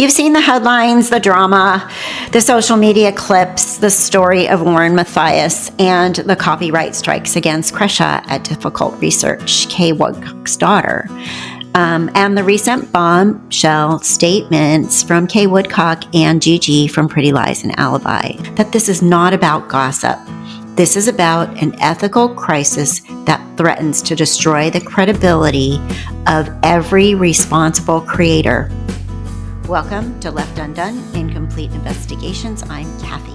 You've seen the headlines, the drama, the social media clips, the story of Lauren Matthias, and the copyright strikes against Kresha at DiffiCULT Research, Kay Woodcock's daughter. And the recent bombshell statements from Kay Woodcock and Gigi from Pretty Lies and Alibi, that this is not about gossip. This is about an ethical crisis that threatens to destroy the credibility of every responsible creator. Welcome to Left Undone, Incomplete Investigations. I'm Kathy.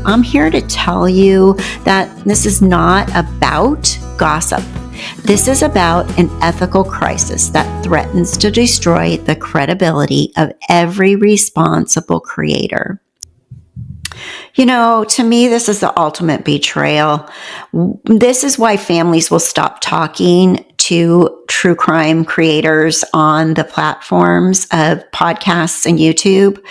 I'm here to tell you that this is not about gossip. This is about an ethical crisis that threatens to destroy the credibility of every responsible creator. You know, to me, this is the ultimate betrayal. This is why families will stop talking to true crime creators on the platforms of podcasts and YouTube.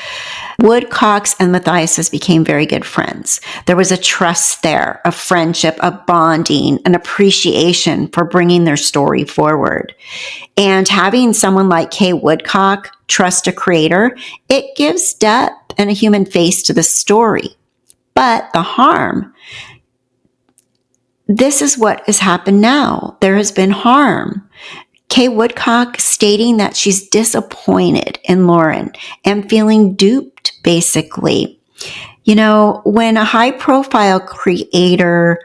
Woodcocks and Matthias became very good friends. There was a trust there, a friendship, a bonding, an appreciation for bringing their story forward. And having someone like Kay Woodcock trust a creator, it gives depth and a human face to the story. But the harm, this is what has happened now. There has been harm. Kay Woodcock stating that she's disappointed in Lauren and feeling duped, basically. You know, when a high-profile creator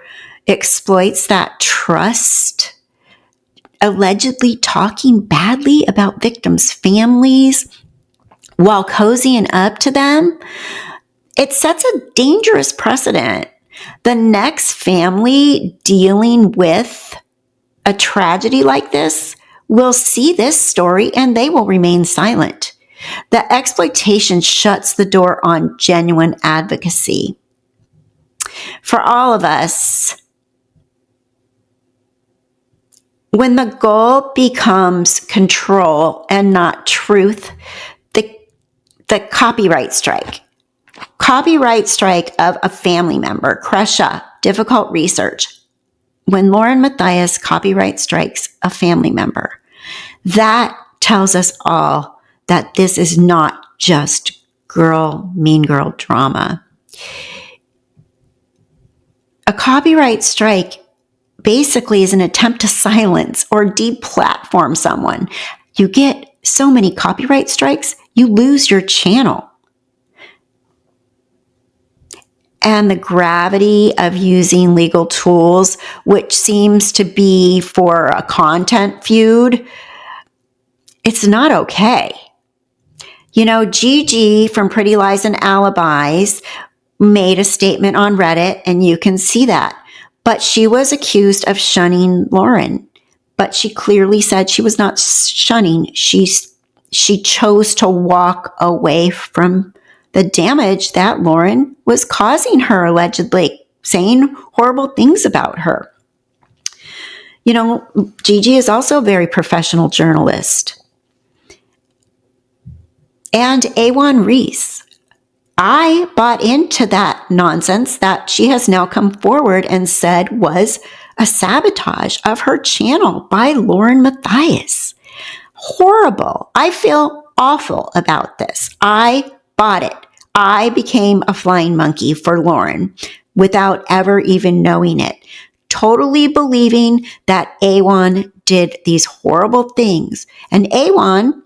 exploits that trust, allegedly talking badly about victims' families while cozying up to them, it sets a dangerous precedent. The next family dealing with a tragedy like this will see this story and they will remain silent. The exploitation shuts the door on genuine advocacy. For all of us, when the goal becomes control and not truth, the copyright strike of a family member, Kresha, DiffiCULT Research, when Lauren Matthias copyright strikes a family member, that tells us all that this is not just mean girl drama. A copyright strike basically is an attempt to silence or deplatform someone. You get so many copyright strikes, you lose your channel. And the gravity of using legal tools, which seems to be for a content feud, it's not okay. You know, Gigi from Pretty Lies and Alibis made a statement on Reddit, and you can see that. But she was accused of shunning Lauren. But she clearly said she was not shunning. She chose to walk away from the damage that Lauren was causing her, allegedly saying horrible things about her. You know, Gigi is also a very professional journalist. And Awan Reese, I bought into that nonsense that she has now come forward and said was a sabotage of her channel by Lauren Matthias. Horrible. I feel awful about this. I bought it. I became a flying monkey for Lauren without ever even knowing it, totally believing that Awan did these horrible things. And Awan,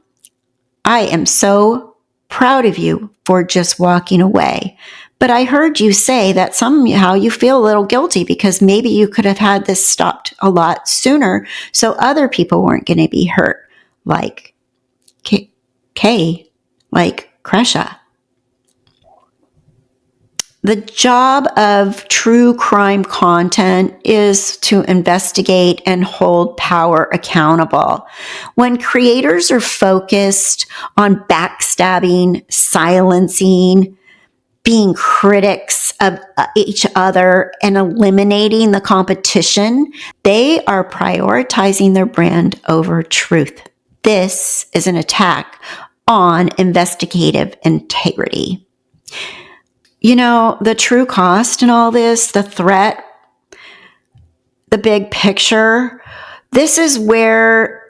I am so proud of you for just walking away. But I heard you say that somehow you feel a little guilty because maybe you could have had this stopped a lot sooner so other people weren't going to be hurt, like Kay, like Kresha. The job of true crime content is to investigate and hold power accountable. When creators are focused on backstabbing, silencing, being critics of each other, and eliminating the competition, they are prioritizing their brand over truth. This is an attack on investigative integrity. the true cost in all this, the threat, the big picture, this is where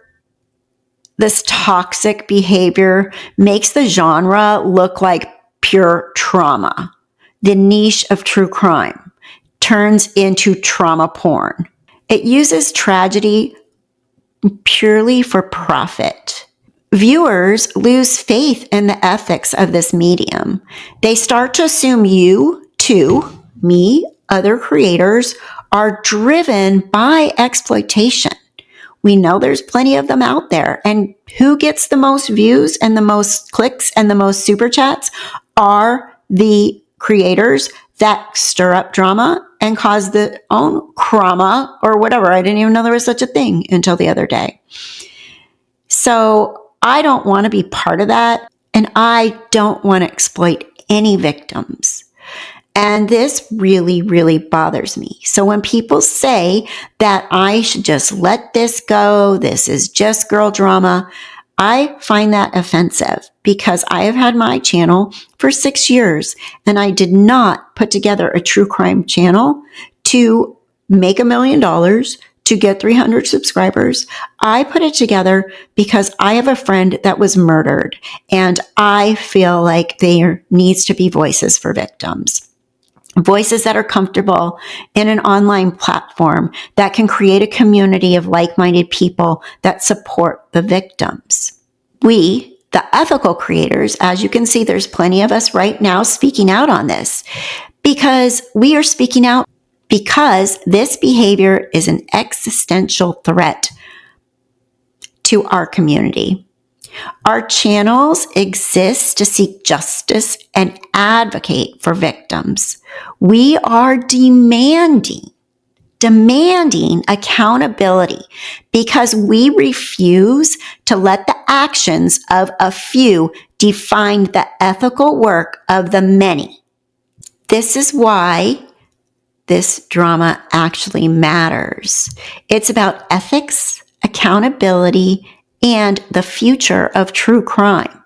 this toxic behavior makes the genre look like pure trauma. The niche of true crime turns into trauma porn. It uses tragedy purely for profit. Viewers lose faith in the ethics of this medium. They start to assume you, too, me, other creators, are driven by exploitation. We know there's plenty of them out there. And who gets the most views and the most clicks and the most super chats are the creators that stir up drama and cause their own trauma or whatever. I didn't even know there was such a thing until the other day. So I don't want to be part of that. And I don't want to exploit any victims. And this really, really bothers me. So when people say that I should just let this go, this is just girl drama, I find that offensive because I have had my channel for 6 years and I did not put together a true crime channel to make $1 million, to get 300 subscribers. I put it together because I have a friend that was murdered and I feel like there needs to be voices for victims. Voices that are comfortable in an online platform that can create a community of like-minded people that support the victims. We, the ethical creators, as you can see, there's plenty of us right now speaking out on this because we are speaking out because this behavior is an existential threat to our community. Our channels exist to seek justice and advocate for victims. We are demanding accountability because we refuse to let the actions of a few define the ethical work of the many. This is why this drama actually matters. It's about ethics, accountability, and the future of true crime.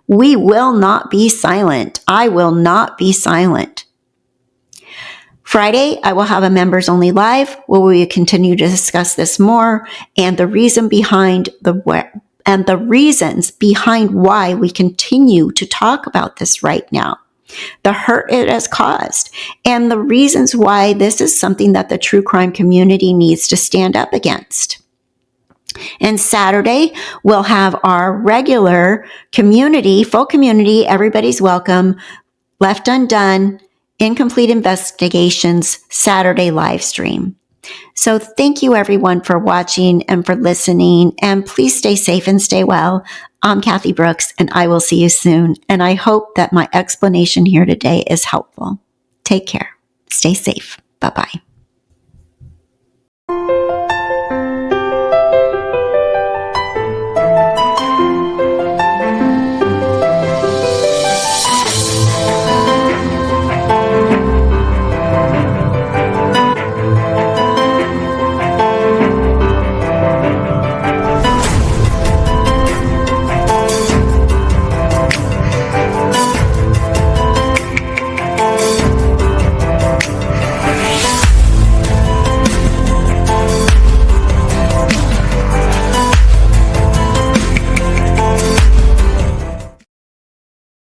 We will not be silent. I will not be silent. Friday, I will have a members only live where we continue to discuss this more and the reasons behind why we continue to talk about this right now. The hurt it has caused and the reasons why this is something that the true crime community needs to stand up against. And Saturday, we'll have our regular community, full community, everybody's welcome, Left Undone, Incomplete Investigations, Saturday live stream. So thank you everyone for watching and for listening, and please stay safe and stay well. I'm Kathy Brooks, and I will see you soon. And I hope that my explanation here today is helpful. Take care. Stay safe. Bye-bye.